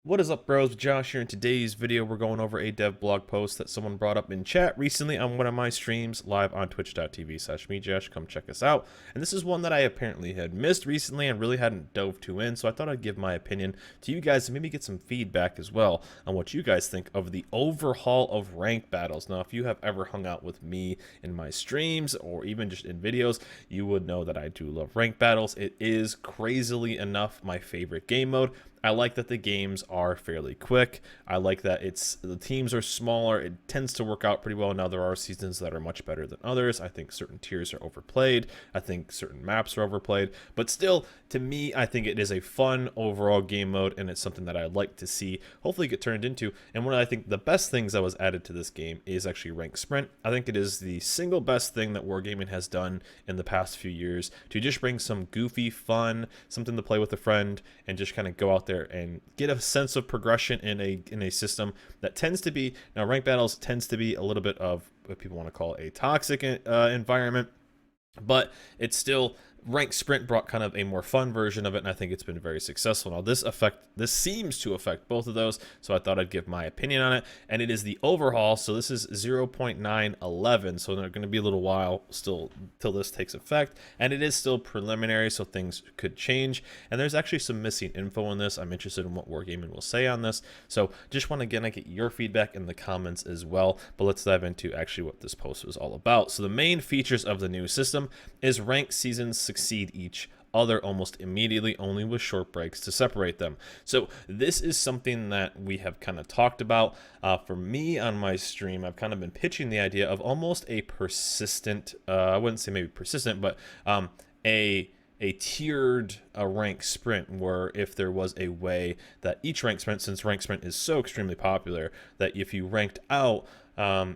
What is up, bros? Josh here. In today's video, we're going over a dev blog post that someone brought up in chat recently on one of my streams live on twitch.tv/mejosh. Come check us out. And this is one that I apparently had missed recently and really hadn't dove too in, so I thought I'd give my opinion to you guys and maybe get some feedback as well on what you guys think of the overhaul of ranked battles. Now, if you have ever hung out with me in my streams or even just in videos, you would know that I do love ranked battles. It is crazily enough my favorite game mode. I like that the games are fairly quick. I like that the teams are smaller. It tends to work out pretty well. Now, there are seasons that are much better than others. I think certain tiers are overplayed. I think certain maps are overplayed. But still, to me, I think it is a fun overall game mode, and it's something that I'd like to see hopefully get turned into. And one of I think the best things that was added to this game is actually Rank Sprint. I think it is the single best thing that Wargaming has done in the past few years to just bring some goofy fun, something to play with a friend, and just kind of go out there and get a sense of progression in a system that tends to be, now ranked battles tends to be a little bit of what people want to call a toxic environment, but it's still, Rank Sprint brought kind of a more fun version of it, and I think it's been very successful. Now, this seems to affect both of those, so I thought I'd give my opinion on it. And it is the overhaul, so this is 0.911, so they're going to be a little while still till this takes effect, and it is still preliminary, so things could change. And there's actually some missing info in this. I'm interested in what Wargaming will say on this, so just want to again get your feedback in the comments as well. But let's dive into actually what this post was all about. So the main features of the new system is ranked seasons succeed each other almost immediately, only with short breaks to separate them. So this is something that we have kind of talked about. For me on my stream, I've kind of been pitching the idea of almost a persistent, I wouldn't say maybe persistent, but a tiered rank sprint, where if there was a way that each rank sprint, since rank sprint is so extremely popular, that if you ranked out,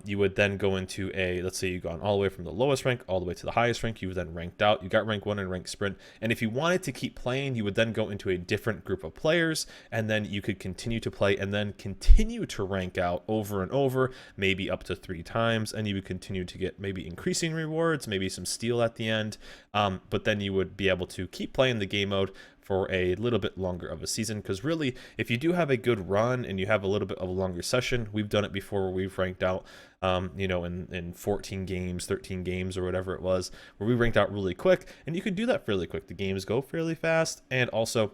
you would then go into let's say you've gone all the way from the lowest rank all the way to the highest rank, you then ranked out, you got rank 1 in rank sprint, and if you wanted to keep playing, you would then go into a different group of players, and then you could continue to play and then continue to rank out over and over, maybe up to 3 times, and you would continue to get maybe increasing rewards, maybe some steel at the end, but then you would be able to keep playing the game mode for a little bit longer of a season. Because really, if you do have a good run and you have a little bit of a longer session, we've done it before where we've ranked out in 14 games, 13 games, or whatever it was, where we ranked out really quick, and you could do that fairly quick. The games go fairly fast, and also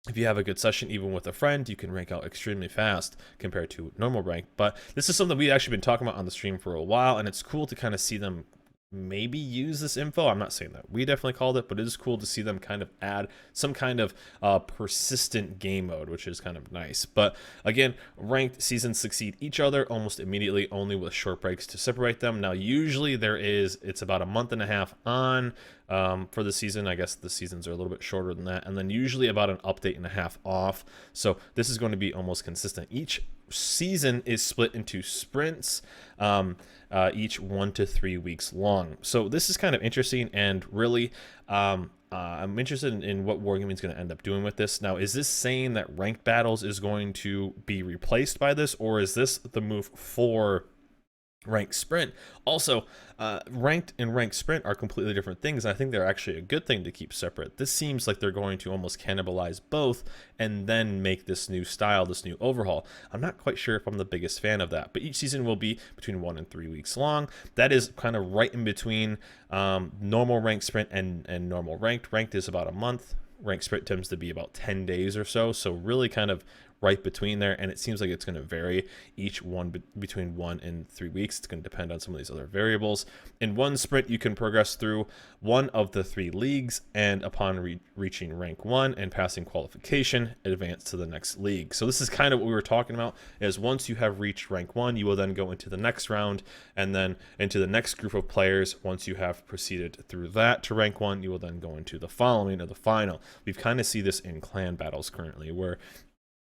if you have a good session, even with a friend, you can rank out extremely fast compared to normal rank. But this is something we've actually been talking about on the stream for a while, and it's cool to kind of see them maybe use this info. I'm not saying that we definitely called it, but it is cool to see them kind of add some kind of persistent game mode, which is kind of nice. But again, ranked seasons succeed each other almost immediately, only with short breaks to separate them. Now, usually it's about a month and a half on for the season. I guess the seasons are a little bit shorter than that, and then usually about an update and a half off. So this is going to be almost consistent. Each season is split into sprints, each 1 to 3 weeks long. So this is kind of interesting, and really I'm interested in what Wargaming is going to end up doing with this. Now, is this saying that ranked battles is going to be replaced by this, or is this the move for ranked sprint? Also, ranked and ranked sprint are completely different things, and I think they're actually a good thing to keep separate. This seems like they're going to almost cannibalize both and then make this new style, this new overhaul. I'm not quite sure if I'm the biggest fan of that, but each season will be between 1 and 3 weeks long. That is kind of right in between normal ranked sprint and normal ranked. Ranked is about a month. Ranked sprint tends to be about 10 days or so, so really kind of right between there, and it seems like it's going to vary each one between 1 and 3 weeks. It's going to depend on some of these other variables. In one sprint, you can progress through one of the 3 leagues, and upon reaching rank 1 and passing qualification, advance to the next league. So this is kind of what we were talking about, is once you have reached rank 1, you will then go into the next round, and then into the next group of players. Once you have proceeded through that to rank 1, you will then go into the following, or the final. We've kind of see this in clan battles currently, where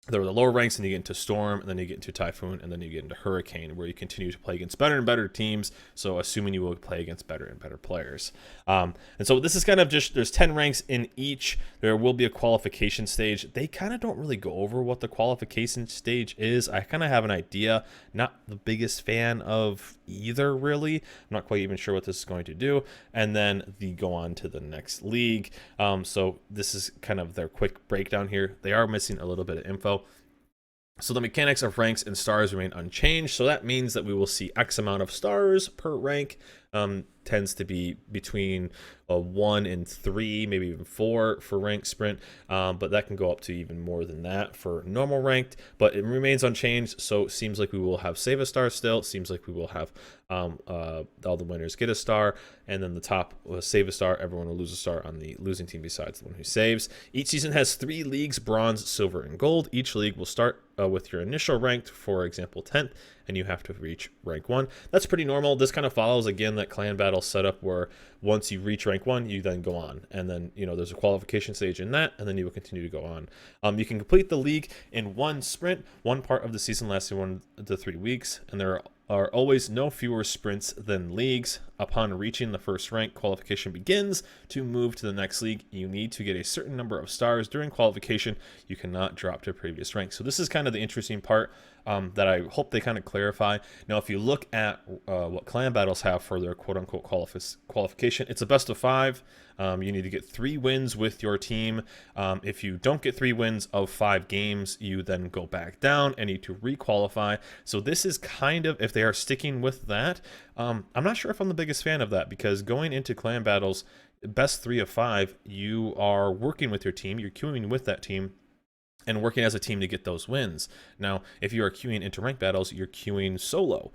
there are the lower ranks, and you get into Storm, and then you get into Typhoon, and then you get into Hurricane, where you continue to play against better and better teams, so assuming you will play against better and better players. And so this is kind of just, there's 10 ranks in each. There will be a qualification stage. They kind of don't really go over what the qualification stage is. I kind of have an idea. Not the biggest fan of either, really. I'm not quite even sure what this is going to do. And then they go on to the next league. So this is kind of their quick breakdown here. They are missing a little bit of info. So the mechanics of ranks and stars remain unchanged. So that means that we will see X amount of stars per rank. Tends to be between 1 and 3, maybe even 4 for ranked sprint. But that can go up to even more than that for normal ranked. But it remains unchanged. So it seems like we will have save a star still. It seems like we will have all the winners get a star. And then the top will save a star. Everyone will lose a star on the losing team besides the one who saves. Each season has 3 leagues, bronze, silver, and gold. Each league will start with your initial ranked, for example, 10th, and you have to reach rank 1. That's pretty normal. This kind of follows, again, that clan battle setup where once you reach rank 1, you then go on. And then, there's a qualification stage in that, and then you will continue to go on. You can complete the league in 1 sprint. One part of the season lasting 1 to 3 weeks, and there are always no fewer sprints than leagues. Upon reaching the first rank, qualification begins. To move to the next league, you need to get a certain number of stars during qualification. You cannot drop to previous rank. So this is kind of the interesting part that I hope they kind of clarify. Now, if you look at what clan battles have for their quote-unquote qualification, it's a best of 5. You need to get 3 wins with your team. If you don't get 3 wins of 5 games, you then go back down and need to requalify. So this is kind of, if they are sticking with that, I'm not sure if I'm the biggest fan of that, because going into clan battles, best 3 of 5, you are working with your team, you're queuing with that team, and working as a team to get those wins. Now, if you are queuing into ranked battles, you're queuing solo.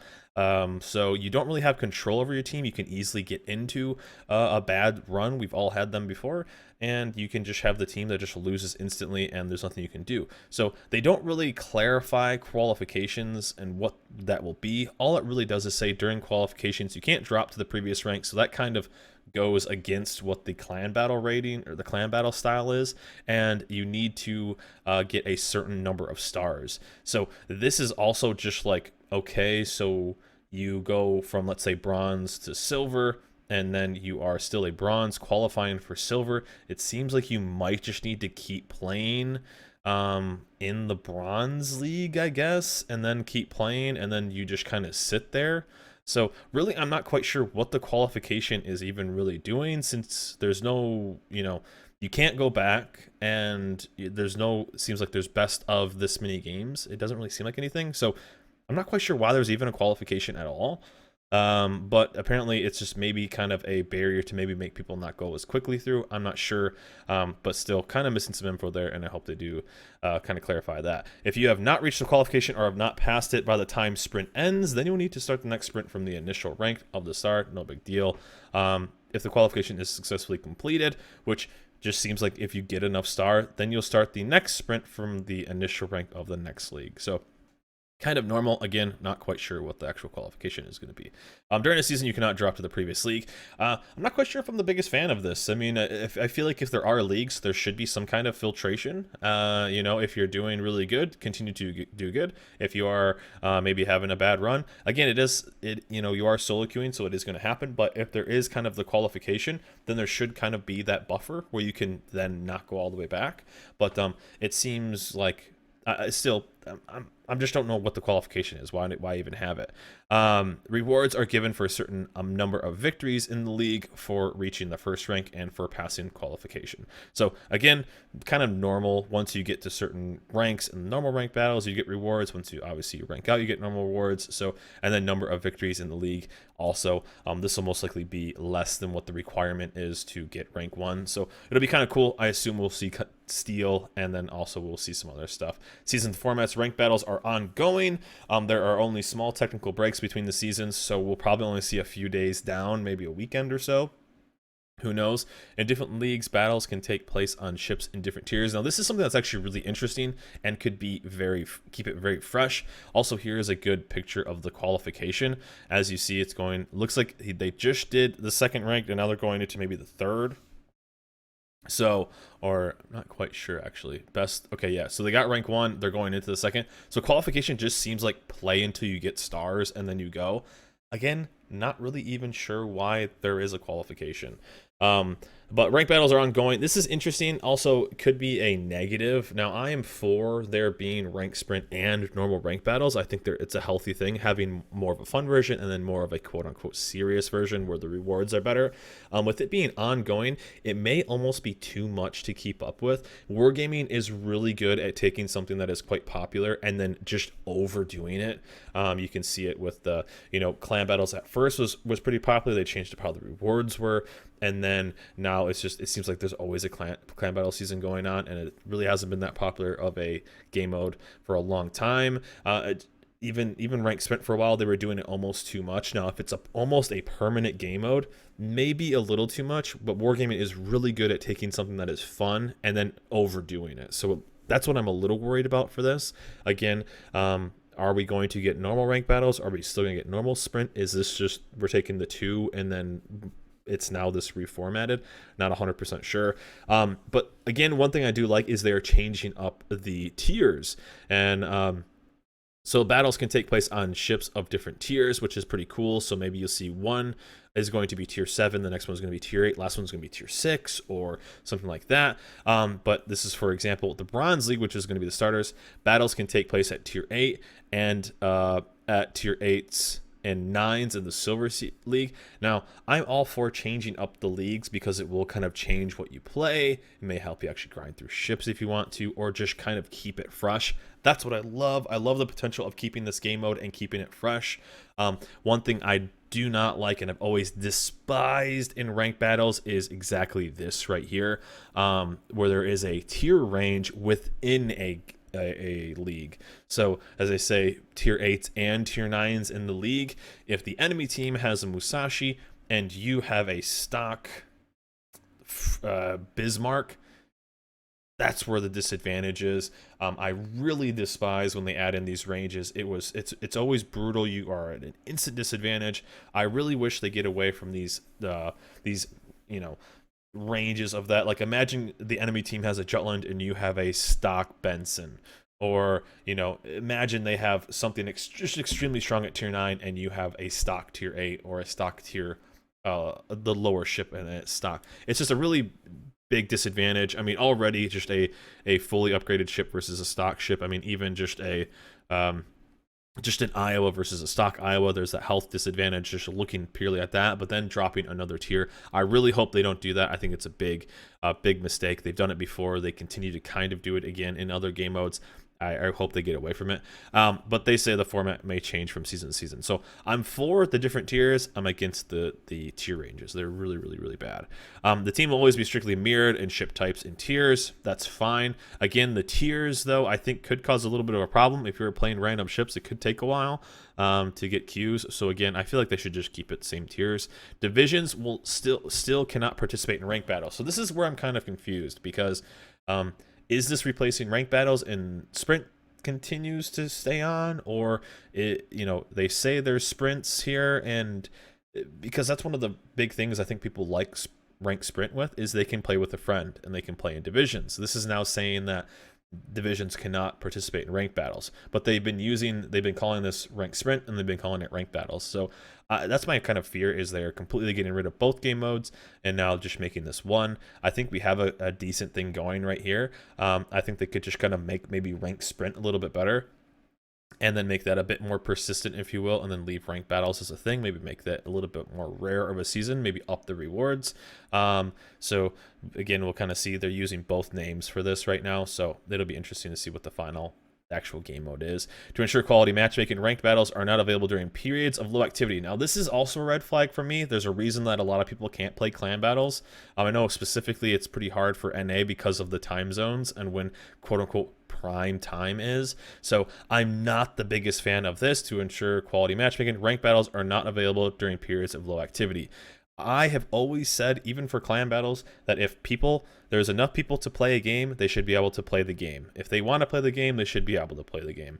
So you don't really have control over your team. You can easily get into a bad run. We've all had them before. And you can just have the team that just loses instantly and there's nothing you can do. So they don't really clarify qualifications and what that will be. All it really does is say during qualifications, you can't drop to the previous rank. So that kind of goes against what the clan battle rating or the clan battle style is, and you need to get a certain number of stars. So this is also just like, okay, so you go from, let's say, bronze to silver, and then you are still a bronze qualifying for silver. It seems like you might just need to keep playing in the bronze league, I guess, and then keep playing, and then you just kind of sit there. So really, I'm not quite sure what the qualification is even really doing, since there's no, you can't go back, and there's no, it seems like there's best of this many games. It doesn't really seem like anything. So I'm not quite sure why there's even a qualification at all. But apparently it's just maybe kind of a barrier to maybe make people not go as quickly through. I'm not sure, but still kind of missing some info there, and I hope they do kind of clarify that. If you have not reached the qualification or have not passed it by the time sprint ends, then you'll need to start the next sprint from the initial rank of the start. No big deal. If the qualification is successfully completed, which just seems like if you get enough star, then you'll start the next sprint from the initial rank of the next league. So kind of normal. Again, not quite sure what the actual qualification is going to be. During the season, you cannot drop to the previous league. I'm not quite sure if I'm the biggest fan of this. I mean, I feel like if there are leagues, there should be some kind of filtration. If you're doing really good, continue to do good. If you are maybe having a bad run, again, you are solo queuing, so it is going to happen. But if there is kind of the qualification, then there should kind of be that buffer where you can then not go all the way back. But it seems like I just don't know what the qualification is. Why even have it? Rewards are given for a certain number of victories in the league for reaching the first rank and for passing qualification. So again, kind of normal. Once you get to certain ranks in normal rank battles, you get rewards. Once you obviously rank out, you get normal rewards. So, and then number of victories in the league also. This will most likely be less than what the requirement is to get rank 1. So it'll be kind of cool. I assume we'll see steel, and then also we'll see some other stuff. Season formats, rank battles are ongoing. There are only small technical breaks between the seasons, so we'll probably only see a few days down, maybe a weekend or so. Who knows? In different leagues, battles can take place on ships in different tiers. Now, this is something that's actually really interesting and could be keep it very fresh. Also, here is a good picture of the qualification. As you see, it's going, looks like they just did the second rank, and now they're going into maybe the third. So, or I'm not quite sure actually. Okay, yeah. So they got rank 1, they're going into the second. So qualification just seems like play until you get stars and then you go. Again, not really even sure why there is a qualification. But rank battles are ongoing. This is interesting. Also, could be a negative. Now, I am for there being rank sprint and normal rank battles. I think it's a healthy thing, having more of a fun version and then more of a quote-unquote serious version where the rewards are better. With it being ongoing, it may almost be too much to keep up with. Wargaming is really good at taking something that is quite popular and then just overdoing it. You can see it with the, clan battles at first was pretty popular. They changed up how the rewards were. And then now it seems like there's always a clan battle season going on, and it really hasn't been that popular of a game mode for a long time. Even ranked sprint for a while, they were doing it almost too much. Now, if it's almost a permanent game mode, maybe a little too much, but Wargaming is really good at taking something that is fun and then overdoing it. So that's what I'm a little worried about for this. Again, are we going to get normal rank battles? Are we still going to get normal sprint? Is this just we're taking the two and then it's now this reformatted? Not 100% sure. But again, one thing I do like is they're changing up the tiers. And so battles can take place on ships of different tiers, which is pretty cool. So maybe you'll see one is going to be tier 7, the next one's going to be tier 8, last one's going to be tier 6 or something like that. But this is, for example, the Bronze League, which is going to be the starters. Battles can take place at tier 8 and at tier 8s and 9s in the Silver League. Now, I'm all for changing up the leagues because it will kind of change what you play. It may help you actually grind through ships if you want to, or just kind of keep it fresh. That's what I love. I love the potential of keeping this game mode and keeping it fresh. One thing I do not like and I've always despised in ranked battles is exactly this right here, where there is a tier range within a league. So as I say, tier 8s and tier 9s in the league. If the enemy team has a Musashi and you have a stock Bismarck, that's where the disadvantage is. I really despise when they add in these ranges. It's always brutal. You are at an instant disadvantage. I really wish they get away from these ranges of that. Like, imagine the enemy team has a Jutland and you have a stock Benson, or imagine they have something just extremely strong at tier 9 and you have a stock tier 8 or a stock tier the lower ship and its stock. It's just a really big disadvantage. I mean, already just a fully upgraded ship versus a stock ship. I mean, even just an Iowa versus a stock Iowa, there's that health disadvantage just looking purely at that, but then dropping another tier. I really hope they don't do that. I think it's a big mistake. They've done it before. They continue to kind of do it again in other game modes. I hope they get away from it. But they say the format may change from season to season. So I'm for the different tiers. I'm against the tier ranges. They're really, really, really bad. The team will always be strictly mirrored in ship types and tiers. That's fine. Again, the tiers, though, I think could cause a little bit of a problem. If you're playing random ships, it could take a while to get queues. So again, I feel like they should just keep it same tiers. Divisions will still cannot participate in rank battles. So this is where I'm kind of confused because is this replacing rank battles and sprint continues to stay on, or they say there's sprints here, and because that's one of the big things I think people like rank sprint with is they can play with a friend and they can play in divisions. This is now saying that divisions cannot participate in rank battles, but they've been calling this rank sprint and they've been calling it rank battles. So that's my kind of fear, is they're completely getting rid of both game modes and now just making this one. I think we have a decent thing going right here. I think they could just kind of make maybe rank sprint a little bit better and then make that a bit more persistent, if you will, and then leave rank battles as a thing. Maybe make that a little bit more rare of a season, maybe up the rewards. So again, we'll kind of see they're using both names for this right now, so it'll be interesting to see what the final actual game mode is. To ensure quality matchmaking, ranked battles are not available during periods of low activity. Now, this is also a red flag for me. There's a reason that a lot of people can't play clan battles. I know specifically it's pretty hard for NA because of the time zones and when quote-unquote prime time is. So I'm not the biggest fan of this. To ensure quality matchmaking, ranked battles are not available during periods of low activity. I have always said, even for clan battles, that if there's enough people to play a game, they should be able to play the game. If they want to play the game, they should be able to play the game.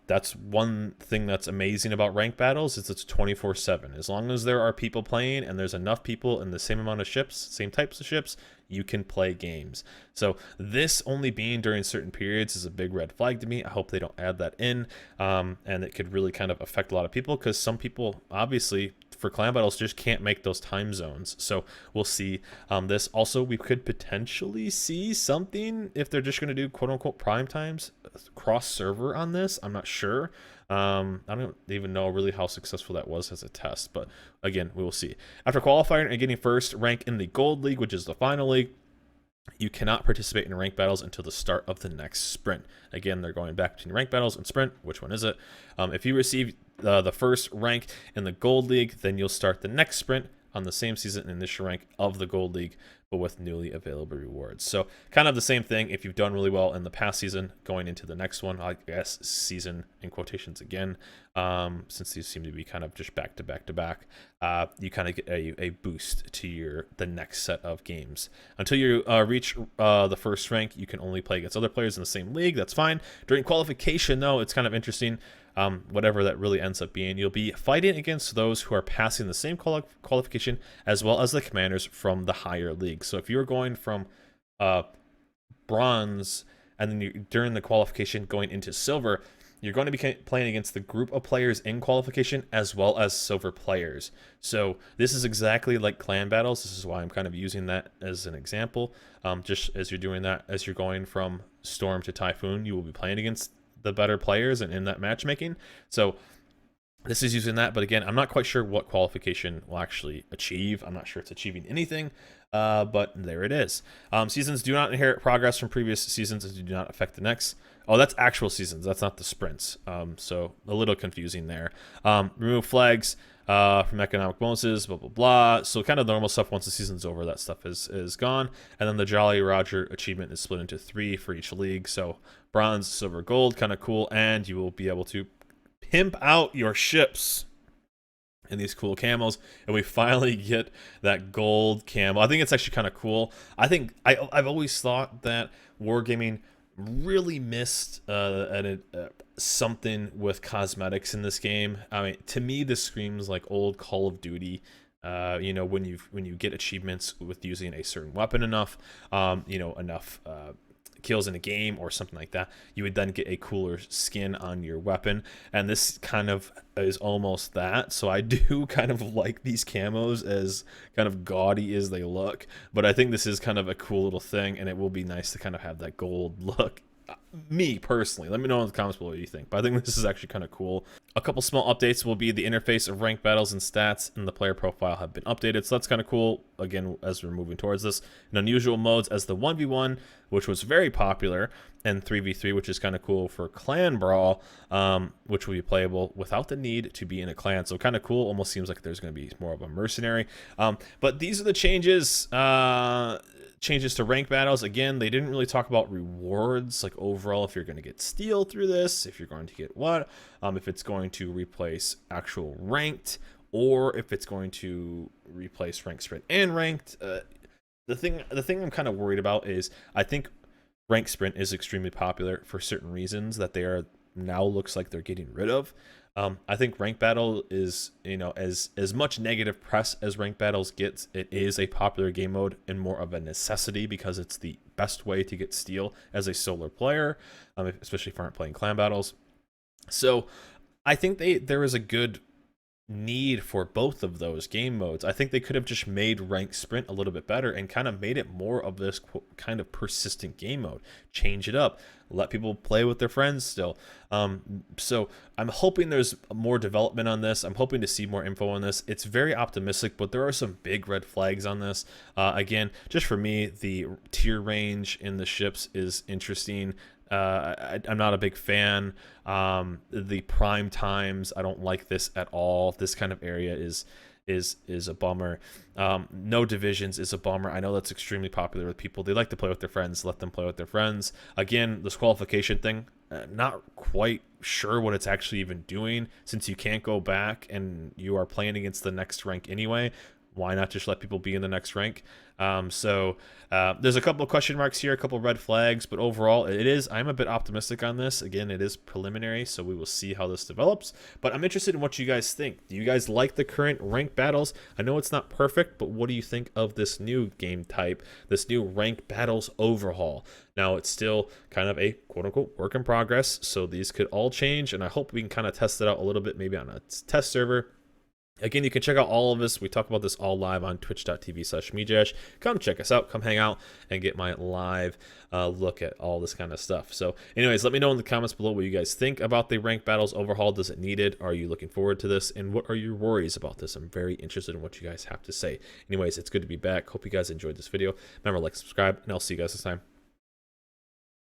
That's one thing that's amazing about ranked battles, is it's 24/7. As long as there are people playing and there's enough people in the same amount of ships, same types of ships, you can play games. So this only being during certain periods is a big red flag to me. I hope they don't add that in, and it could really kind of affect a lot of people, because some people obviously for clan battles just can't make those time zones. So we'll see this. Also, we could potentially see something if they're just going to do quote unquote prime times cross server on this. I'm not sure. I don't even know really how successful that was as a test, but again, we will see. After qualifying and getting first rank in the Gold League, which is the final league, you cannot participate in rank battles until the start of the next sprint. Again, they're going back between rank battles and sprint. Which one is it? If you receive the first rank in the Gold League, then you'll start the next sprint on the same season initial rank of the Gold League, but with newly available rewards. So kind of the same thing. If you've done really well in the past season, going into the next one, I guess season in quotations again, since these seem to be kind of just back to back to back, you kind of get a boost to the next set of games. Until you reach the first rank, you can only play against other players in the same league. That's fine. During qualification, though, it's kind of interesting. Whatever that really ends up being, you'll be fighting against those who are passing the same qualification as well as the commanders from the higher league. So if you're going from bronze and then during the qualification going into silver, you're going to be playing against the group of players in qualification as well as silver players. So this is exactly like clan battles. This is why I'm kind of using that as an example. Just as you're doing that, as you're going from storm to typhoon, you will be playing against the better players and in that matchmaking. So this is using that, but again, I'm not quite sure what qualification will actually achieve. I'm not sure it's achieving anything, but there it is. Seasons do not inherit progress from previous seasons and do not affect the next. Oh, that's actual seasons. That's not the sprints. So a little confusing there. Remove flags from economic bonuses, blah, blah, blah. So kind of normal stuff. Once the season's over, that stuff is gone. And then the Jolly Roger achievement is split into 3 for each league. So bronze, silver, gold, kind of cool. And you will be able to pimp out your ships in these cool camos, and we finally get that gold camo. I think it's actually kind of cool. I think I've always thought that wargaming really missed something with cosmetics in this game. I mean, to me, this screams like old Call of Duty. You know, when you get achievements with using a certain weapon enough, you know, enough kills in a game or something like that, you would then get a cooler skin on your weapon, and this kind of is almost that. So I do kind of like these camos, as kind of gaudy as they look, but I think this is kind of a cool little thing, and it will be nice to kind of have that gold look. Me personally, let me know in the comments below what you think, but I think this is actually kind of cool. A couple small updates will be the interface of ranked battles and stats and the player profile have been updated, so that's kind of cool. Again, as we're moving towards this, in unusual modes as the 1v1, which was very popular, and 3v3, which is kind of cool for clan brawl, which will be playable without the need to be in a clan. So kind of cool. Almost seems like there's going to be more of a mercenary. But these are the changes. Changes to rank battles. Again, they didn't really talk about rewards, like overall, if you're going to get steel through this, if you're going to get what, if it's going to replace actual ranked, or if it's going to replace ranked sprint and ranked. The thing I'm kind of worried about is I think ranked sprint is extremely popular for certain reasons that they are now looks like they're getting rid of. I think ranked battle is, you know, as much negative press as ranked battles gets, it is a popular game mode and more of a necessity because it's the best way to get steel as a solo player, especially if you aren't playing clan battles. So I think there is a good need for both of those game modes. I think they could have just made ranked sprint a little bit better and kind of made it more of this kind of persistent game mode. Change it up, let people play with their friends still. So I'm hoping there's more development on this. I'm hoping to see more info on this. It's very optimistic, but there are some big red flags on this. Again, just for me, the tier range in the ships is interesting. I'm not a big fan. The prime times, I don't like this at all. This kind of area is a bummer. No divisions is a bummer. I know that's extremely popular with people. They like to play with their friends. Let them play with their friends. Again, this qualification thing, not quite sure what it's actually even doing, since you can't go back and you are playing against the next rank anyway. Why not just let people be in the next rank? So there's a couple of question marks here, a couple of red flags, but overall I'm a bit optimistic on this. Again, it is preliminary, so we will see how this develops, but I'm interested in what you guys think. Do you guys like the current ranked battles? I know it's not perfect, but what do you think of this new game type, this new ranked battles overhaul? Now, it's still kind of a quote-unquote work in progress, so these could all change, and I hope we can kind of test it out a little bit, maybe on a test server. Again, you can check out all of this. We talk about this all live on twitch.tv/mejash. Come check us out. Come hang out and get my live look at all this kind of stuff. So anyways, let me know in the comments below what you guys think about the ranked battles overhaul. Does it need it? Are you looking forward to this? And what are your worries about this? I'm very interested in what you guys have to say. Anyways, it's good to be back. Hope you guys enjoyed this video. Remember, like, subscribe, and I'll see you guys next time.